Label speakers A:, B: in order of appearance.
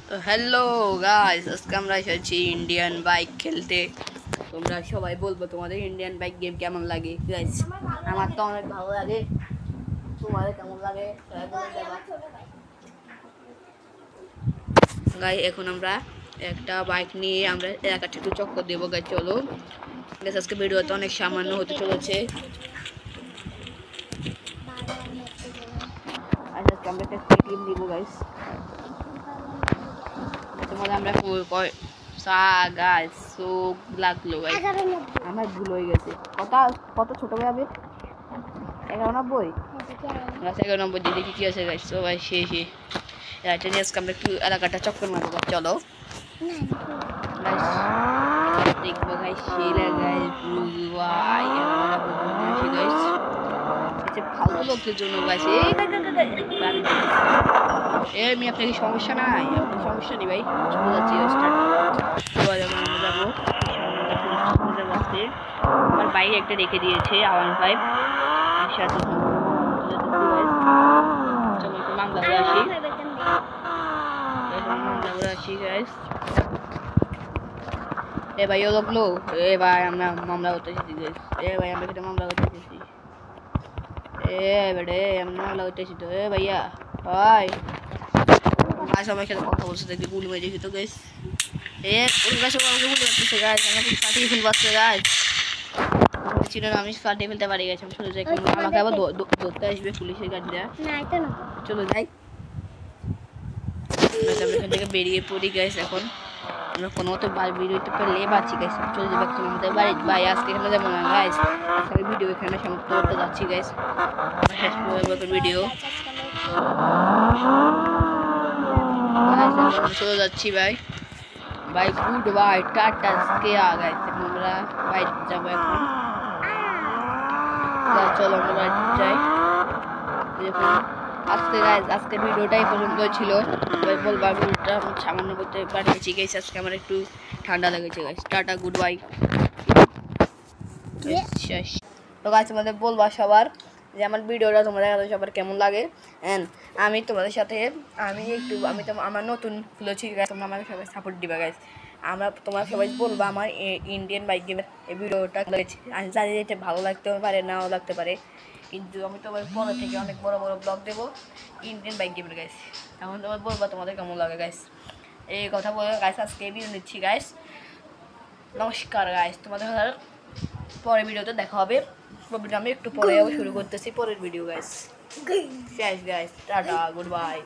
A: তো hello guys, আজকে আমরা এসেছি ইন্ডিয়ান বাইক খেলতে। তোমরা সবাই বলবো তোমাদের ইন্ডিয়ান বাইক গেম কেমন লাগে। গাইস আমার তো অনেক ভালো লাগে, তোমাদের কেমন লাগে গাইস। এখন আমরা একটা বাইক নিয়ে আমরা এলাকাটা একটু চক্কর দেবো। গাইস চলো গাইস, আজকে ভিডিওতে অনেক সামান্য হতে চলেছে। আজকে আমরা একটা টিম দিব গাইস। তোমাদের আমরা গাইস চোখ লাগলো গাইস, আমার ভুল হয়ে গেছে। কত ছোট ভাই আমি 91 91 দিয়ে দেখি কি আছে গাইস। তো ভাই শেষে এটা নিয়ে আজকে আমরা একটু এলাকাটা চক্কর মারবো। চলো গাইস দেখবো গাইস, শিলা গাইস ভাই গাইস এটা ফালতু লোকদের জন্য গাইস। এই আমি আপনার সমস্যা নাই, আপনার সমস্যা নেই ভাই। চলে যাচ্ছি যাবো আমার বাইরে একটা রেখে দিয়েছে R15 সাথে। চলো একটু মামলা করে আসি গাইস। এ ভাই ও লোকলো, এ ভাই আমরা মামলা করতে এসেছি গাইস। এ ভাই আমরা একটা মামলা করতে এসেছি। এ বেড়ে আমরা মামলা করতে এসেছি তো। এ ভাইয়া ভাই আমার সাথে কথা বলছে দেখি গুলি মেরে দেখি তো গাইস। এ ওর কাছে আমাকে গুলি মারতেছে গাইস, আমাকে ফাটিয়ে ফেলবাচ্ছে গাইস। ছিল না আমি ফাটিয়ে ফেলতে পারি গাইস। আমি চলে যাই, আমাকে আবার ধরতে আসবে পুলিশের গাড়িটা। না এটা না, চলো যাই। আমরা এখান থেকে বেরিয়ে পড়ি গাইস। এখন আমরা কোনো মতো বেরোতে পারলে বাঁচি গাইস। চলে যাবো এখন আমাদের বাড়ি। ভাই আজকে এখানে যাবো না গাইস, আজকে ভিডিও এখানে সমাপ্ত করতে যাচ্ছি গাইস। শেষ করবো ভিডিও। চলে যাচ্ছি ভাই। ভাই গুড বাই, টাটা কে আ গাইস। আমরা বাইরে যাবো এখন। চলো আমরা বাইরে যাই। আজকে ভিডিওটাই পর্যন্ত ছিল। বলবার ভিডিওটা সামান্য করতে পারিয়েছি গাইস। আজকে আমার একটু ঠান্ডা লেগেছে গাইস। Tata good bye. তো গাইস আমাদের বলবা সবার যে আমার ভিডিওটা তোমাদের কাছে সবার কেমন লাগে। এন্ড আমি তোমাদের সাথে আমি তো আমার নতুন খুলেছি গাইস, তোমরা আমাকে সবাই সাপোর্ট দিবা গাইস। তোমরা সবাই বলবা আমার ইন্ডিয়ান বাইক গেমের এই ভিডিওটা লেগেছে। আমি জানি এটা ভালো লাগতে পারে, নাও লাগতে পারে, কিন্তু আমি তোমার পরে থেকে অনেক বড় বড় ব্লগ দেবো ইন্ডিয়ান বাইক গেমের গাইস। এখন তোমার বলবা তোমাদের কেমন লাগে গাইস। এই কথা বলে গাইস আজকে ভিডিও নিচ্ছি গাইস। নমস্কার গাইস, তোমাদের পরের ভিডিওতে দেখা হবে। আমি একটু পরে শুরু করতেছি পরের video guys. Guys tata good bye.